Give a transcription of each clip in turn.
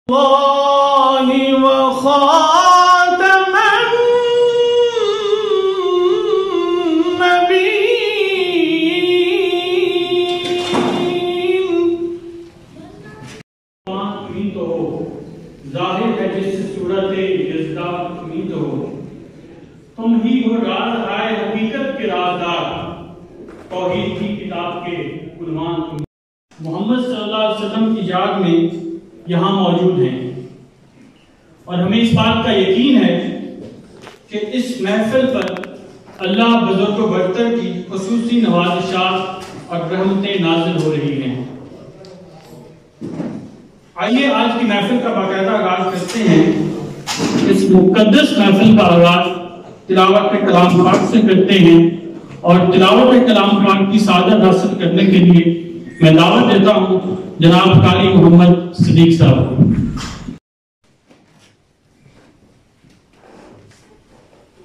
الله وخاتم النبيين. تمہیں تو ہو ظاہر ہے جس صورت یزداد تمہیں تو ہو، تم ہی ہو راز آئے حقیقت کے رازدار، توحید کی کتاب کے عنوان تم. محمد صلی اللہ علیہ وسلم کی یاد میں یہاں موجود ہیں، اور ہمیں اس بات کا یقین ہے کہ اس محفل پر اللہ بزرگ و برتر کی خصوصی نوازشات اور رحمتیں نازل ہو رہی ہیں. آئیے آج کی محفل کا باقاعدہ آغاز کرتے ہیں. اس مقدس محفل کا آغاز تلاوت کلام پاک سے کرتے ہیں، اور تلاوت کلام پاک کی سعادت حاصل کرنے کے لیے میں دعوت دیتا ہوں جناب قاری محمد صدیق صاحب.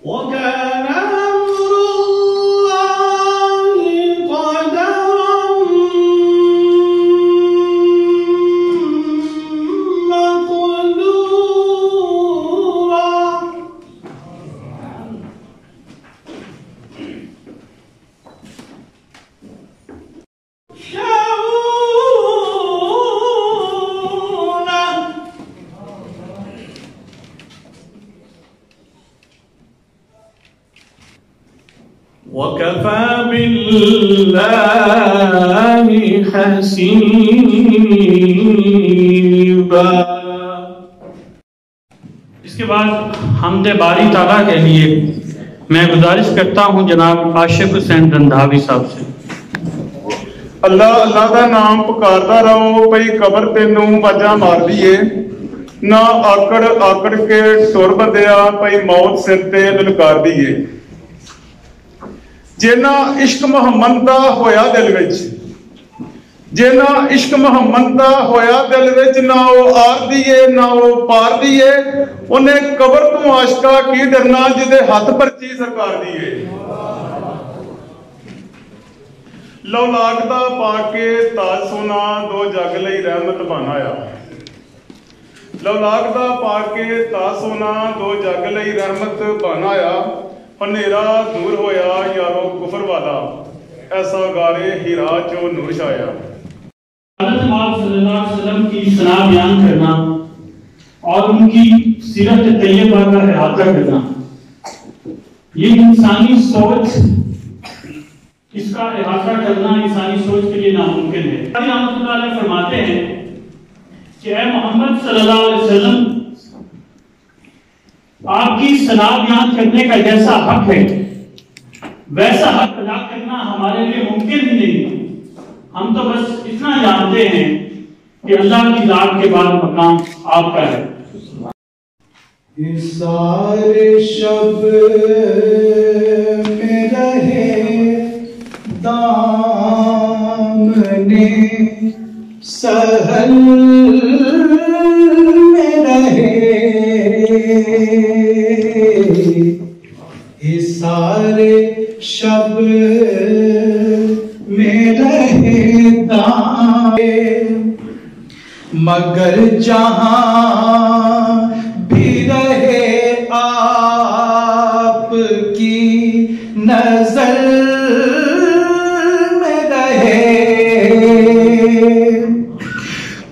وَكَانَ أَمْرُ اللَّهِ قَدَرًا مَقْدُورًا. وَكَفَى بِاللَّهِ حَسِيبًا. اس کے بعد حمد باری تعالیٰ کے لیے میں گزارش کرتا ہوں جناب عاشق حسین رندھاوی صاحب سے. اللہ اللہ دا نام پکاردا رہو، پئی قبر تینوں باجاں مار دیے، نہ آکڑ آکڑ کے ٹر بدیا، پئی موت سر تے للکار دیے. جینا عشق محمد دا ہویا دل وچ، جینا عشق محمد دا ہویا دل وچ، نہ وہ آر دیے نہ وہ پار دیے، انہیں قبر تو عاشقہ کی ڈرنا جدے ہاتھ پرچی سرکار دیے. لو لاگدا پا کے تاج سونا دو جگ لئی رحمت بنایا، لو لاگدا پا کے تاج سونا دو جگ لئی رحمت بنایا، ہنیرا دور ہویا یارو کفر والا، ایسا گارے ہیرا جو نور شایا. حضرت آپ صلی اللہ علیہ وسلم کی ثنا بیان کرنا اور ان کی سیرت طیبہ کا احاطہ کرنا، یہ انسانی سوچ، اس کا احاطہ کرنا انسانی سوچ کے لیے ناممکن ہے. رحمۃ اللہ علیہ فرماتے ہیں کہ اے محمد صلی اللہ علیہ وسلم، آپ کی ثنا بیان کرنے کا جیسا حق ہے ویسا حق ادا کرنا ہمارے لیے ممکن ہی نہیں. ہم تو بس اتنا جانتے ہیں کہ اللہ کی ذات کے بعد مقام آپ کا ہے. سارے شب میں رہے دامنے سہل میں رہے، سارے شب میں رہے دامنے، مگر جہاں بھی رہے آپ کی نظر میں رہے،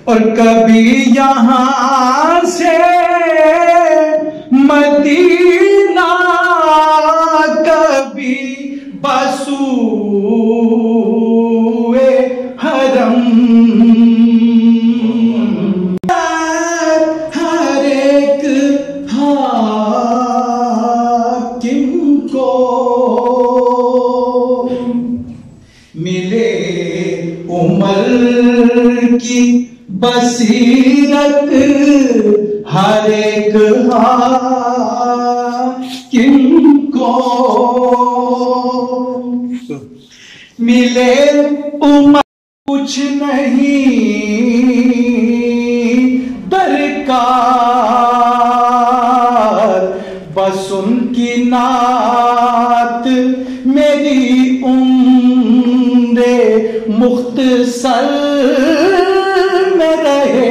اور کبھی یہاں سے مدینہ کبھی بسوئے حرم، ہر ایک حاکم کو ملے عمر کی بصیرت، ہر ایک حاکم کو ملے عمر. کچھ نہیں درکار، بس ان کی نعت میری عمر مختصر میں رہے.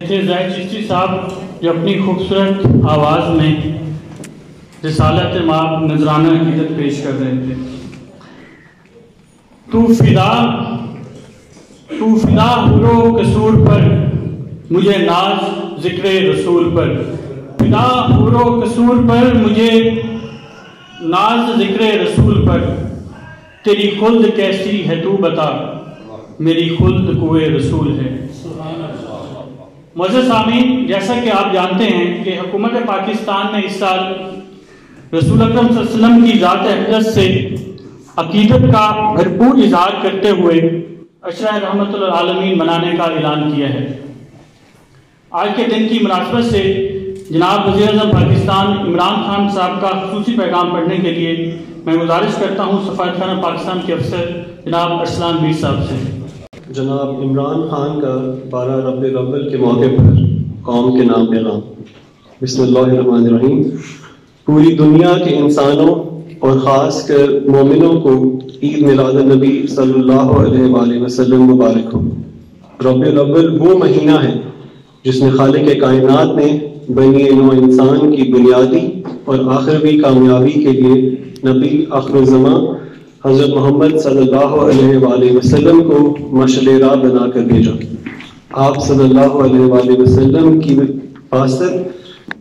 زاہد چشتی صاحب جو اپنی خوبصورت آواز میں رسالت مآب نذرانہ عقیدت پیش کر رہے تھے. تو فدا حور و قصور پر مجھے ناز ذکر رسول پر، فدا حور و قصور پر مجھے ناز ذکر رسول پر، تیری خلد کیسی ہے تو بتا، میری خلد کوئے رسول ہے. معزز سامعین، جیسا کہ آپ جانتے ہیں کہ حکومت پاکستان نے اس سال رسول اکرم صلی اللہ علیہ وسلم کی ذات اقدس سے عقیدت کا بھرپور اظہار کرتے ہوئے عشرہ رحمت للعالمین منانے کا اعلان کیا ہے. آج کے دن کی مناسبت سے جناب وزیر اعظم پاکستان عمران خان صاحب کا خصوصی پیغام پڑھنے کے لیے میں گزارش کرتا ہوں سفارت خانہ پاکستان کے افسر جناب ارسلان میر صاحب سے. جناب عمران خان کا 12 ربیع الاول کے موقع پر قوم کے نام پیغام. بسم اللہ الرحمن الرحیم. پوری دنیا کے انسانوں اور خاص کر مومنوں کو عید میلاد النبی صلی اللہ علیہ وآلہ وسلم مبارک ہو. ربیع الاول وہ مہینہ ہے جس میں خالق کائنات نے بنی نوع انسان کی بنیادی اور آخروی کامیابی کے لیے نبی آخر الزمان حضرت محمد صلی اللہ علیہ وآلہ وسلم کو مشعل راہ بنا کر بھیجا. آپ صلی اللہ علیہ وآلہ وسلم کی واسطت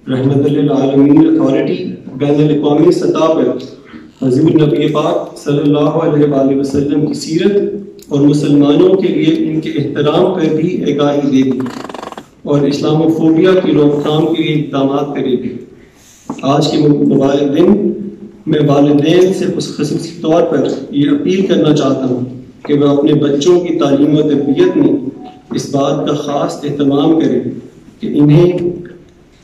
رحمت للعالمین اتھارٹی بین الاقوامی سطح پر حضور نبی پاک صلی اللہ علیہ وآلہ وسلم کی سیرت اور مسلمانوں کے لیے ان کے احترام پر بھی آگاہی دے دی اور اسلام و فوبیا کی روک تھام کے لیے اقدامات کرے گی. آج کے مبارک دن میں والدین سے خصوصی طور پر یہ اپیل کرنا چاہتا ہوں کہ وہ اپنے بچوں کی تعلیم و تربیت میں اس بات کا خاص اہتمام کریں کہ انہیں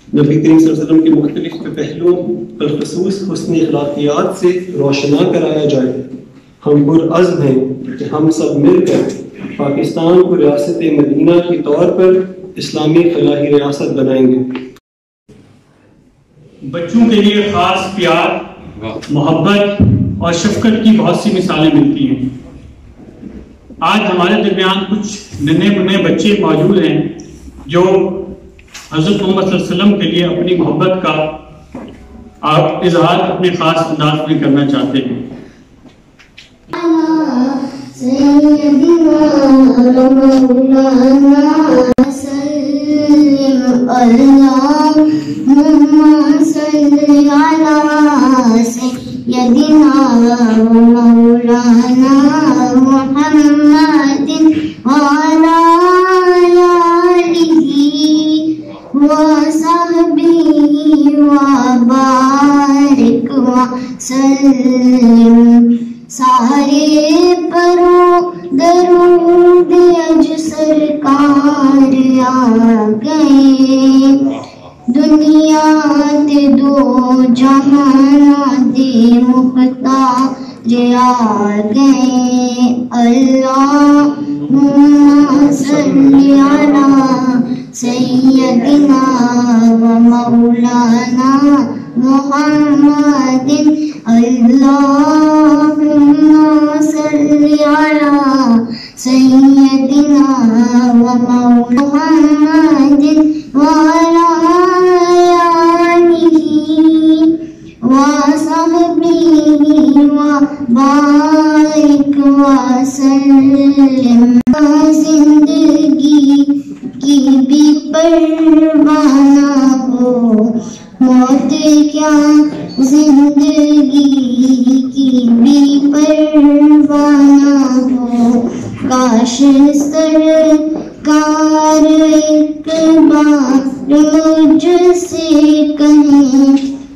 نبی کریم صلی اللہ علیہ وسلم کے مختلف پہلوؤں بالخصوص حسن اخلاقیات سے روشنا کرایا جائے. ہم پرعزم ہیں کہ ہم سب مل کر پاکستان کو ریاست مدینہ کے طور پر اسلامی فلاحی ریاست بنائیں گے. بچوں کے لیے خاص پیار، محبت اور شفقت کی بہت سی مثالیں ملتی ہیں. آج ہمارے درمیان کچھ ننھے بنے بچے موجود ہیں جو حضرت محمد صلی اللہ علیہ وسلم کے لیے اپنی محبت کا اظہار اپنے خاص انداز میں کرنا چاہتے ہیں. سارے پرو درود اج سرکار آ گئے، دنیا تے دو جہان دے محتاج آ گئے. اللہم صلی علی سیدنا و مولانا محمد. اللہم صلی علی سیدنا و محمد وعلی آلہ وصحبہ وبارک وسلم. زندگی کی بھی پرواہ نہ ہو، موت کیا زندگی کی بھی پرواہ نہ ہو. کاش سرکار ایک بار مجھ سے کہیں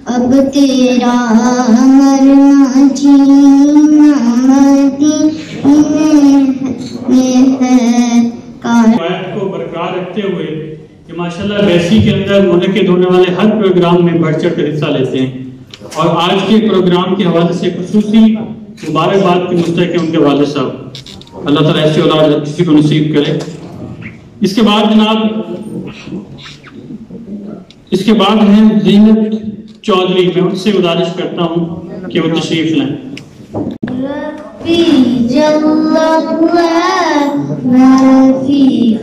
اب تیرا مرنا جینا مدینے میں ہے. روایت کو برقرار رکھتے ہوئے کہ ماشاءاللہ بیسی کے اندر منعقد ہونے والے ہر پروگرام میں بڑھ چڑھ کر حصہ لیتے ہیں، اور آج کے پروگرام کے حوالے سے خصوصی مبارکباد کی مستحق ہیں ان کے والد صاحب. اللہ تعالیٰ ایسی اولاد کسی کو نصیب کرے. اس کے بعد جناب ہیں زینت چودھری. میں ان سے گزارش کرتا ہوں کہ وہ تشریف لیں. ربي جل الله ما في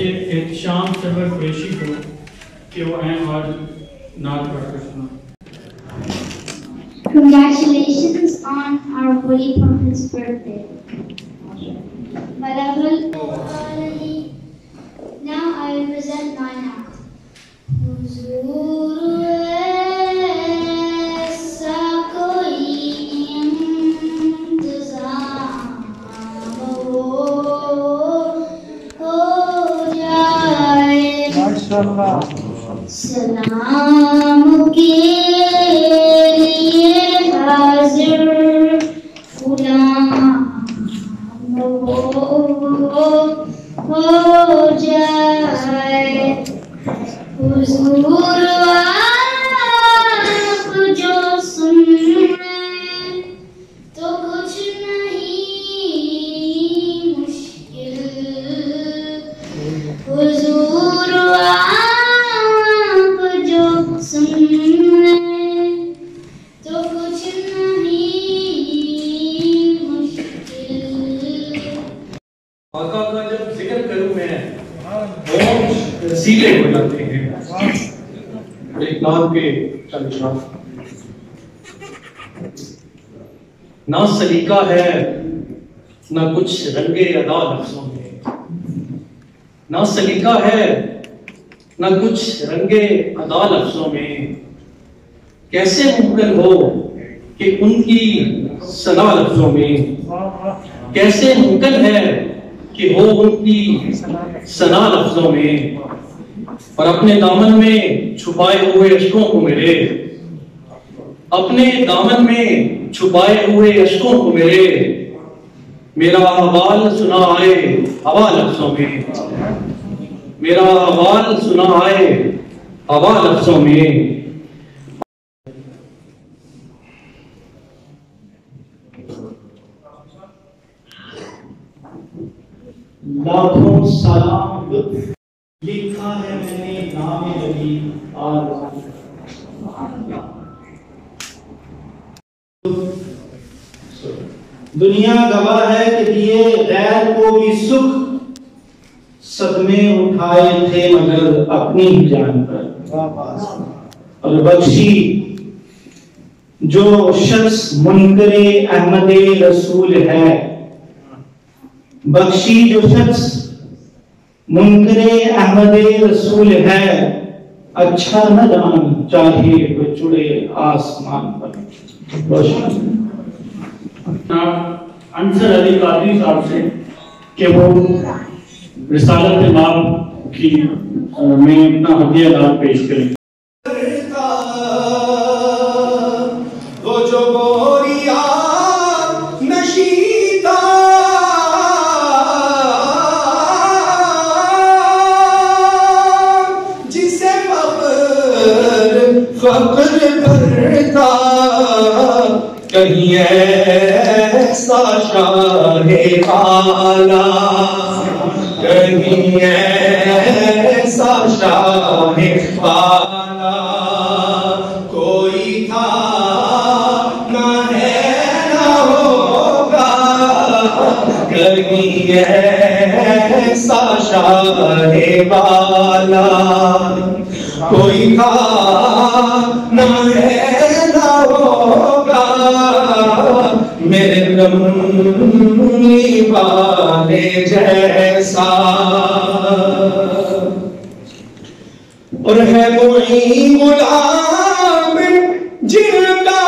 بچے احتشام سرور قریشی کو کہ وہ اہم اور نعت پڑھ کر سنا. Congratulations on our Holy Prophet's birthday. Now I will present my na'at. حضور ایسا کوئی انتظام ہو جائے سلام کے لیے حاضر غلام ہو جائے حضور آپ جو سن لیں تو کچھ نہیں مشکل حضور آپ جو سن لیں تو کچھ نہیں مشکل. آقا کا جب ذکر کروں میں بہت سیلے ہو جاتے ہیں. ایک نام کے نہ سلیقہ ہے نہ کچھ رنگے ادا لفظوں میں، نہ سلیقہ ہے نہ کچھ رنگے ادا لفظوں میں، کیسے ممکن ہو کہ ان کی ثنا لفظوں میں، کیسے ممکن ہے کہ ہو ان کی ثنا لفظوں میں، اور اپنے دامن میں چھپائے ہوئے اشکوں کو میرے، اپنے دامن میں چھپائے ہوئے اشکوں کو میرے، میرا حوال سنا آئے ہوا لفظوں میں، میرا حوال سنا آئے ہوا لفظوں میں. لاکھوں سلام لکھا ہے میں نے نام نبی اور دنیا گواہ ہے کہ دیے غیر کو بھی سکھ صدمے اٹھائے تھے مگر اپنی ہی جان پر، اور بخشی جو شخص منکر احمد رسول ہے، بخشی جو شخص منکر احمد رسول ہے، اچھا نہ جان چاہے وہ چڑے آسمان پر. انصر علی قادری صاحب سے کہ وہ رسالت باب کی میں اپنا ہدیہ دار پیش کریں. وہ جو گوریا نشیدہ جسے فخر کرتا، کہیں ایسا شاہ والا، کہیں ایسا شاہ والا کوئی تھا نہ ہے نہ ہوگا، کہیں ایسا شاہ والا کوئی تھا نہ ہے نہ ہوگا، میرے کملی والے جیسا، اور ہے وہی غلام جن کا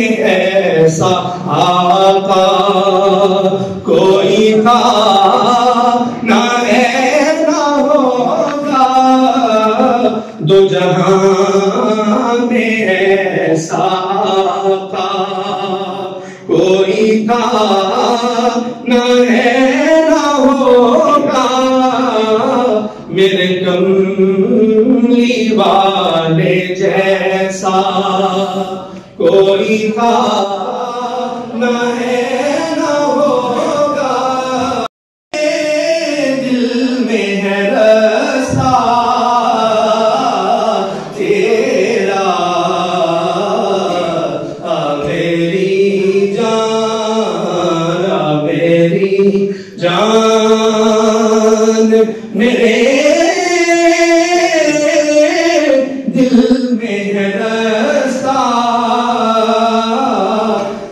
ایسا آقا کوئی تھا نہ ہے نہ ہوگا، دو جہاں جیسا آقا کوئی کا نہ ہے نہ ہوگا، میرے کملی والے جیسا کوئی کا نہ ہے نہ ہوگا، دل میں ہے رسا تیرا، میری جان میرے دل میں ہے رسا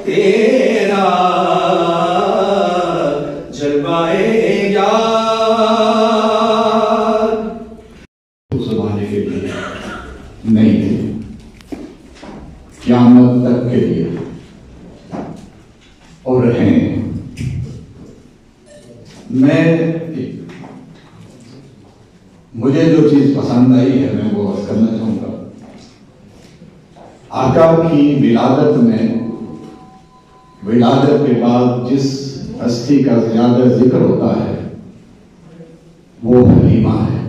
تیرا، جلوائے یار اس زمانے کے لیے نہیں تھے، قیامت تک کے لیے اور ہیں۔ مجھے جو چیز پسند آئی ہے میں وہ عرض کرنا چاہوں گا۔ آقا کی ولادت میں، ولادت کے بعد جس ہستی کا زیادہ ذکر ہوتا ہے وہ حلیمہ ہے۔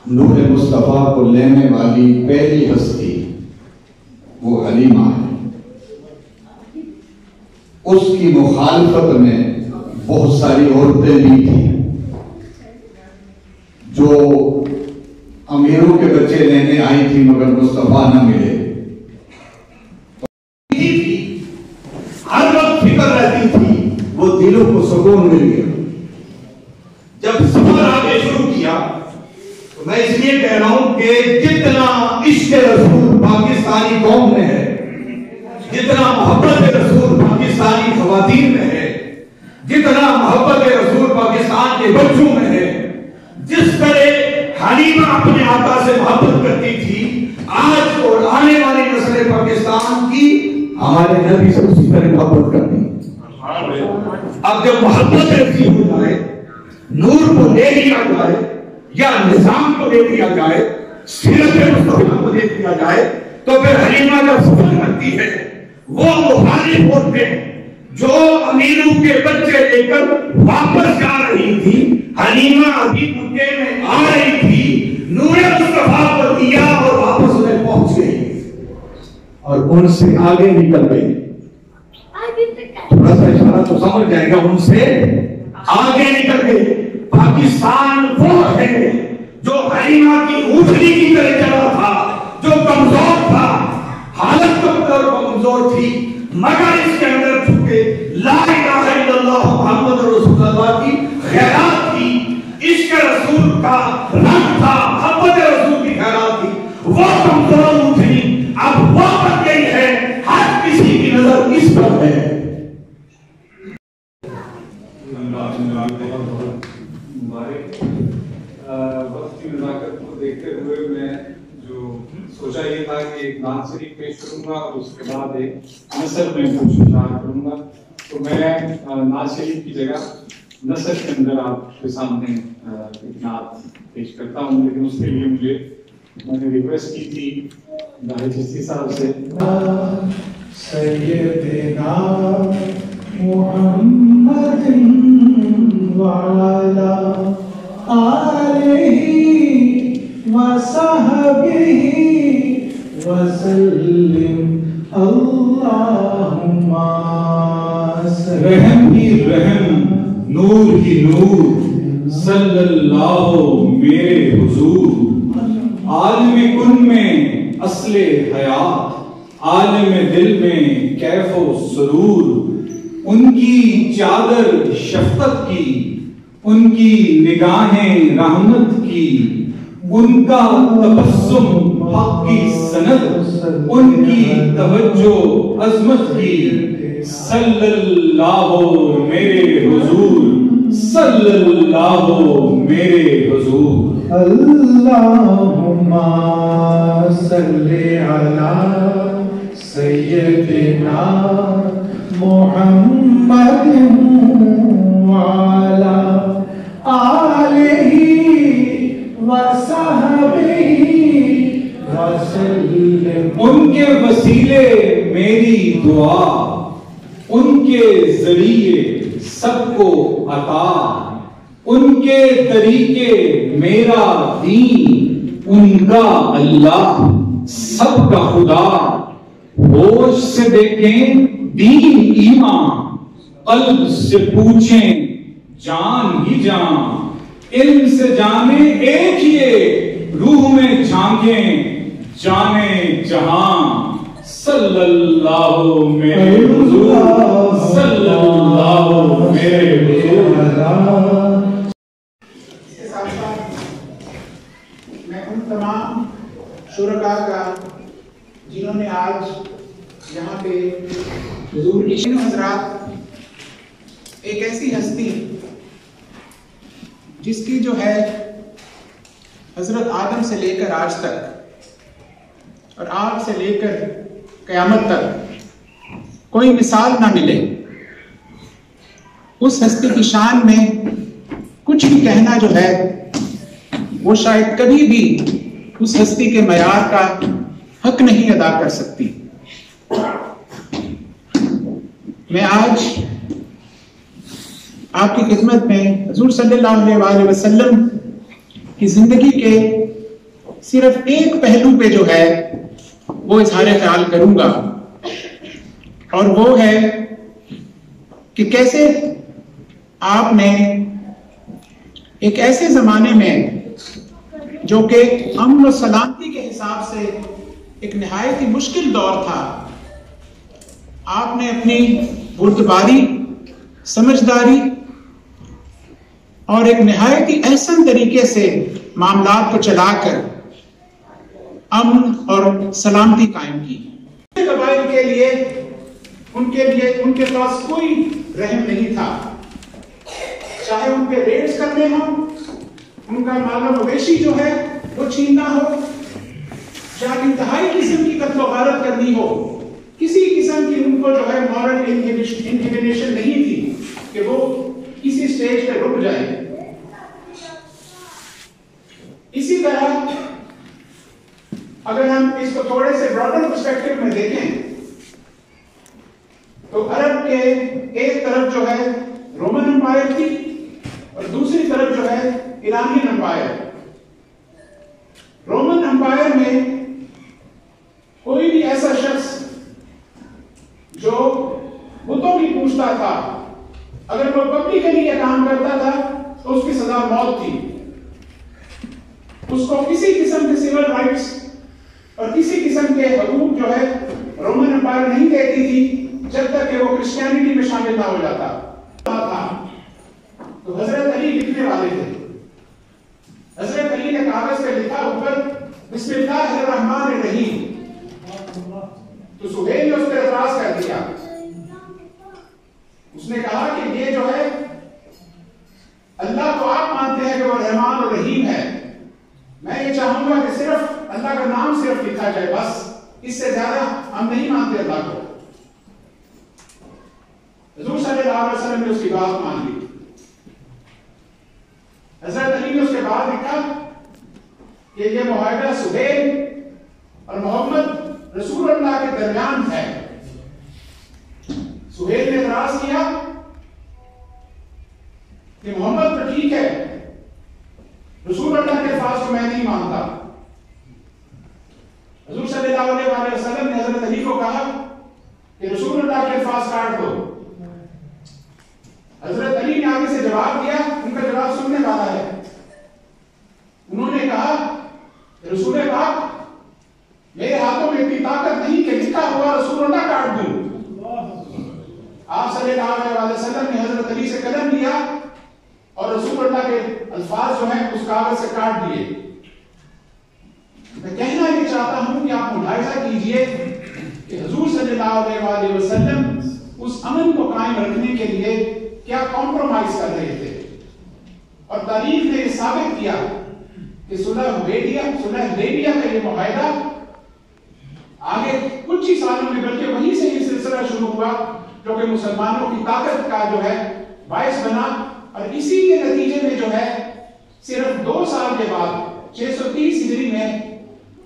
نور مصطفیٰ کو لینے والی پہلی ہستی وہ حلیمہ ہے۔ اس کی مخالفت میں بہت ساری عورتیں بھی تھیں جو امیروں کے بچے لینے آئی تھی مگر مصطفیٰ نہ ملے، ہر وقت فکر رہتی تھی، وہ دلوں کو سکون مل گیا۔ جب سفر آگے شروع کیا تو میں اس لیے کہہ رہا ہوں کہ جتنا عشق رسول پاکستانی قوم میں ہے، جتنا محبت رسول پاکستانی خواتین میں ہے، جتنا محبت رسول پاکستان کے بچوں میں ہے، جس طرح حلیمہ اپنے آقا سے محبت کرتی تھی، آج اور آنے والی نسل پاکستان کی ہمارے نبی سے اسی طرح محبت کرتی ہے۔ اب جب محبت رسی ہو جائے، نور کو لے لیا جائے یا نظام کو لے لیا جائے، سیرت مصطفیٰ کو لے لیا جائے، تو پھر حلیمہ جب سفر کرتی ہے وہ مخالف ہوتے جو امیروں کے بچے لے کر واپس جا رہی تھی، حلیمہ ابھی مکے میں آ رہی تھی، نور مصطفیٰ کو دیا اور واپس انہیں پہنچ گئی اور ان سے آگے نکل گئی۔ تھوڑا سا اشارہ تو سمجھ جائے گا، ان سے آگے نکل گئی۔ پاکستان وہ ہے جو حلیمہ کی اونٹنی کی طرح چلا تھا، جو کمزور تھا، حالت کمزور تھی، مگر اس کے اندر چونکہ لا الہ الا اللہ محمد رسول اللہ کی خیرات تھی، عشق رسول کا رنگ تھا، محبت رسول کی خیرات تھی، وہ کمزور اٹھی اب وہ بن گئی ہے، ہر کسی کی نظر اس پر ہے۔ وقت کی نزاکت کو دیکھتے ہوئے میں جو سوچا یہ تھا کہ ایک نعت شریف پیش کروں گا اور اس کے بعد ایک نثر میں کچھ اشارہ کروں گا، تو میں نعت شریف کی جگہ نثر کے اندر آپ کے سامنے ایک نعت پیش کرتا ہوں، لیکن اس کے لیے میں نے ریکویسٹ کی تھی داہر چشتی صاحب سے سیدنا محمد وعلا آلہ وصحبہ وسلم اللہم رحم ہی رحم نور ہی نور صلی اللہ میرے حضور، عالم کن میں اصل حیات، عالم دل میں کیف و سرور، ان کی چادر شفقت کی، ان کی نگاہیں رحمت کی، ان کا تبسم حق کی سند، ان کی توجہ عظمت کی، صلی اللہ میرے حضور، صلی اللہ میرے حضور۔ اللہم صلی علی سیدنا محمد وعلی آلہ وصحبہ کے وسیلے میری دعا، ان کے ذریعے سب کو عطا، ان کے طریقے میرا دین، ان کا اللہ سب کا خدا۔ ہوش سے دیکھیں دین ایمان، قلب سے پوچھیں جان ہی جان، علم سے جانیں ایک ہی، روح میں جھانکیں جانے جہاں۔ صلی اللہ میرے حضور، صلی اللہ میرے حضور۔ اس کے ساتھ ساتھ میں ان تمام شرکاء کا جنہوں نے آج یہاں پہ حضور کی حضرات، ایک ایسی ہستی جس کی جو ہے حضرت آدم سے لے کر آج تک اور آج سے لے کر قیامت تک کوئی مثال نہ ملے، اس ہستی کی شان میں کچھ بھی کہنا جو ہے وہ شاید کبھی بھی اس ہستی کے معیار کا حق نہیں ادا کر سکتی۔ میں آج آپ کی خدمت میں حضور صلی اللہ علیہ وسلم کی زندگی کے صرف ایک پہلو پہ جو ہے وہ اظہار خیال کروں گا، اور وہ ہے کہ کیسے آپ نے ایک ایسے زمانے میں جو کہ امن و سلامتی کے حساب سے ایک نہایت ہی مشکل دور تھا، آپ نے اپنی بردباری، سمجھداری اور ایک نہایت ہی احسن طریقے سے معاملات کو چلا کر امن اور سلامتی قائم کی۔ قبائل کے لیے ان کے پاس کوئی رحم نہیں تھا، چاہے ان پہ ریڈز کرنے ہوں، ان کا مال و مویشی جو ہے وہ چھیننا ہو، چاہے انتہائی قسم کی قتل و غارت کرنی ہو، کسی قسم کی ان کو جو ہے مورل انہیبیشن نہیں تھی کہ وہ کسی سٹیج پہ رک جائیں۔ اسی طرح اگر ہم اس کو تھوڑے سے براڈر پرسپیکٹو میں دیکھیں تو عرب کے ایک طرف جو ہے رومن امپائر تھی اور دوسری طرف جو ہے ایرانین امپائر۔ رومن امپائر میں کوئی بھی ایسا شخص جو بتوں کی پوجتا تھا، اگر وہ پبلکلی یہ کام کرتا تھا تو اس کی سزا موت تھی۔ اس کو کسی قسم کے سول رائٹس اور کسی قسم کے حقوق جو ہے رومن امپائر نہیں دیتی تھی جب تک کہ وہ کرسچینٹی میں شامل نہ ہو جاتا تھا۔ تو حضرت علی لکھنے والے تھے، حضرت علی نے کاغذ پہ لکھا اوپر بسم اللہ الرحمن الرحیم، تو سہیل نے اس پر اعتراض کر دیا۔ اس نے کہا کہ یہ جو ہے اللہ کو آپ مانتے ہیں کہ وہ رحمان اور رحیم ہے، میں یہ چاہوں گا کہ صرف اللہ کا نام صرف لکھا جائے، بس اس سے زیادہ ہم نہیں مانتے اللہ کو۔ حضور صلی اللہ علیہ وسلم نے اس کی بات مان لی۔ حضرت علی نے اس کے بعد لکھا کہ یہ معاہدہ سہیل اور محمد رسول اللہ کے درمیان ہے۔ سہیل نے اعتراض کیا کہ محمد تو ٹھیک ہے، رسول اللہ کے الفاظ کو میں نہیں مانتا۔ حضور صلی اللہ علیہ وسلم نے حضرت علی کو کہا کہ رسول اللہ کے الفاظ کاٹ دو۔ حضرت علی نے آگے سے جواب دیا، ان کا جواب سننے والا ہے۔ انہوں نے کہا رسول پاک میرے ہاتھوں میں اتنی طاقت نہیں کہ لکھا ہوا رسول اللہ کاٹ دوں۔ آپ صلی اللہ علیہ وسلم نے حضرت علی سے قلم لیا اور رسول اللہ کے الفاظ جو ہیں اس کاغذ سے کاٹ دیے۔ میں کہنا یہ چاہتا ہوں کہ آپ ملاحظہ کیجئے کہ حضور صلی اللہ علیہ وسلم اس امن کو قائم رکھنے کے لیے کیا کمپرومائز کر رہے تھے، اور تاریخ نے یہ ثابت کیا کہ صلح حدیبیہ کا یہ معاہدہ آگے کچھ ہی سالوں میں بلکہ وہیں سے یہ سلسلہ شروع ہوا جو کہ مسلمانوں کی طاقت کا جو ہے باعث بنا، اور اسی کے نتیجے میں جو ہے صرف 2 سال کے بعد 630 ہجری میں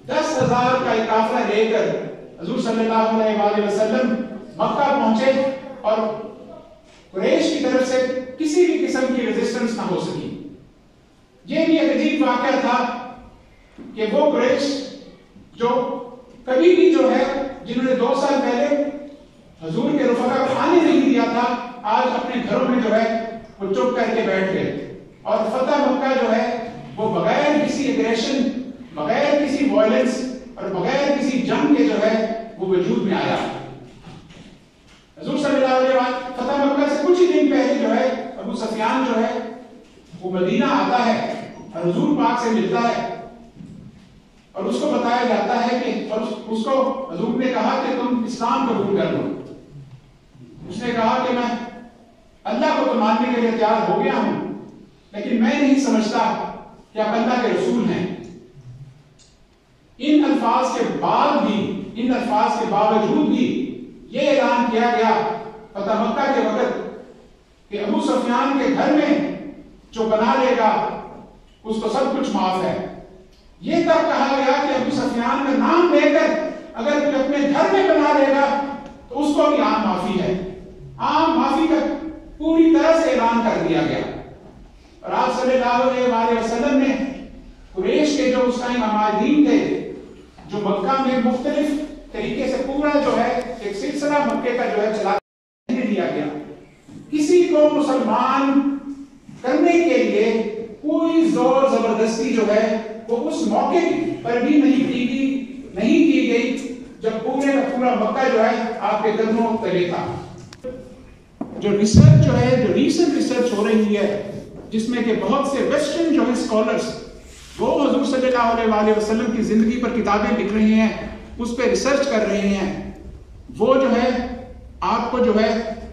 10,000 کا ایک قافلہ لے کر حضور صلی اللہ علیہ وآلہ وسلم مکہ پہنچے اور قریش کی طرف سے کسی بھی قسم کی ریزسٹنس نہ ہو سکی. یہ بھی ایک عجیب واقعہ تھا کہ وہ قریش جو کبھی بھی جو ہے جنہوں نے 2 سال پہلے حضور کے رفقا کو آنے نہیں دیا تھا، آج اپنے گھروں میں جو ہے وہ چپ کر کے بیٹھ گئے. اور فتح مکہ جو ہے وہ بغیر کسی ایگریشن، بغیر کسی وائلنس اور بغیر کسی جنگ کے جو ہے وہ وجود میں آیا. حضور صلی اللہ علیہ وسلم فتح مکہ سے کچھ ہی دن پہلے جو ہے ابو سفیان جو ہے وہ مدینہ آتا ہے اور حضور پاک سے ملتا ہے اور اس کو بتایا جاتا ہے کہ اور اس کو حضور نے کہا کہ تم اسلام قبول کر لو. اس نے کہا کہ میں اللہ کو تو ماننے کے لیے تیار ہو گیا ہوں، لیکن میں نہیں سمجھتا کہ آپ اللہ کے رسول ہیں. ان الفاظ کے بعد بھی، ان الفاظ کے باوجود بھی یہ اعلان کیا گیا فتح مکہ کے وقت کہ ابو سفیان کے گھر میں جو بنا لے گا اس کو سب کچھ معاف ہے. یہ تک کہا گیا کہ ابو سفیان کا نام لے کر اگر کوئی اپنے گھر میں بنا لے گا تو اس کو بھی عام معافی ہے. عام معافی کا پوری طرح سے اعلان کر دیا گیا. اور آپ صلی اللہ علیہ وآلہ وسلم نے قریش کے جو اس ٹائم عمائدین تھے، جو مکہ میں مختلف طریقے سے پورا جو ہے ایک سلسلہ مکے کا جو ہے چلا دیا گیا. کسی کو مسلمان کرنے کے لیے کوئی زور زبردستی جو ہے وہ اس موقع پر بھی نہیں کی گئی جب پورے کا پورا مکہ جو ہے آپ کے قدموں تلے تھا. جو ریسرچ جو ہے، جو ریسنٹ ریسرچ ہو رہی ہے، جس میں کہ بہت سے ویسٹرن جو ہے اسکالرز وہ حضور صلی اللہ علیہ وآلہ وسلم کی زندگی پر کتابیں لکھ رہے ہیں، اس پہ ریسرچ کر رہے ہیں، وہ جو ہے آپ کو جو ہے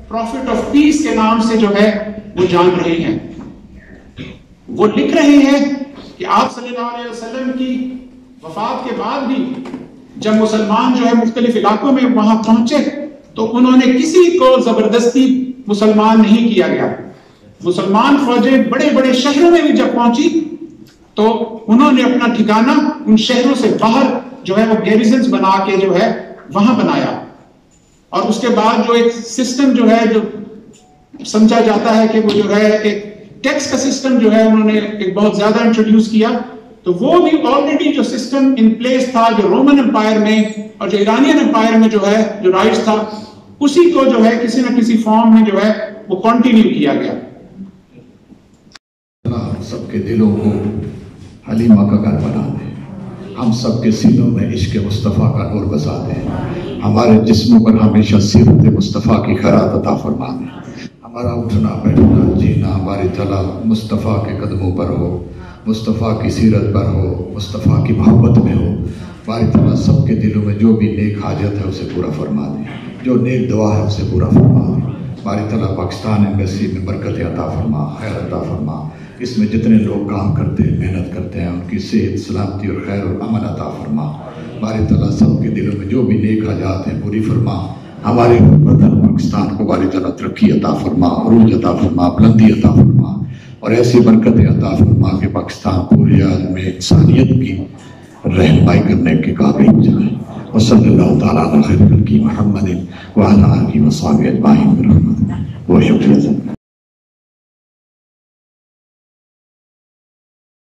پروفٹ آف پیس کے نام سے جو ہے وہ جان رہے ہیں. وہ لکھ رہے ہیں کہ آپ صلی اللہ علیہ وسلم کی وفات کے بعد بھی جب مسلمان جو ہے مختلف علاقوں میں وہاں پہنچے تو انہوں نے کسی کو زبردستی مسلمان نہیں کیا گیا. مسلمان فوجیں بڑے بڑے شہروں میں بھی جب پہنچی تو انہوں نے اپنا ٹھکانہ ان شہروں سے باہر جو ہے وہ گیریزنز بنا کے جو ہے وہاں بنایا. اور اس کے بعد جو ایک سسٹم جو ہے جو سمجھا جاتا ہے کہ وہ جو ہے ایک ٹیکس کا سسٹم جو ہے انہوں نے ایک بہت زیادہ انٹروڈیوس کیا. تو وہ بھی آلریڈی جو سسٹم ان پلیس تھا جو رومن امپائر میں اور جو ایرانین امپائر میں جو ہے جو رائٹس تھا، اسی کو جو ہے کسی نہ کسی فارم میں جو ہے وہ کنٹینیو کیا گیا. سب کے دلوں کو حلیمہ کا گھر بنا دے، ہم سب کے سینوں میں عشق مصطفیٰ کا نور بسا دے، ہمارے جسموں پر ہمیشہ سیرت مصطفیٰ کی خیرات عطا فرما دے. ہمارا اٹھنا بیٹھنا جینا ہماری طلع مصطفیٰ کے قدموں پر ہو، مصطفیٰ کی سیرت پر ہو، مصطفیٰ کی محبت میں ہو. ہماری طلع سب کے دلوں میں جو بھی نیک حاجت ہے اسے پورا فرما دے، جو نیک دعا ہے اسے پورا فرما دے. ہماری طلع پاکستان ایمبیسی میں برکت عطا فرما، خیر عطا فرما. اس میں جتنے لوگ کام کرتے ہیں، محنت کرتے ہیں، ان کی صحت سلامتی اور خیر اور امن عطا فرما. ہماری طلع سب کے دلوں میں جو بھی نیک حاجات ہیں پوری فرما. ہمارے وطن پاکستان کو ہماری طلع ترقی عطا فرما، عروج عطا فرما، بلندی عطا فرما اور ایسی برکتیں عطا فرما کہ پاکستان پورے عالم میں انسانیت کی رہنمائی کرنے کے قابل ہو جائے. وصلی اللہ تعالیٰ علی خیر خلقہ محمد وعلی آلہ وصحبہ اجمعین برحمتہ وشکر.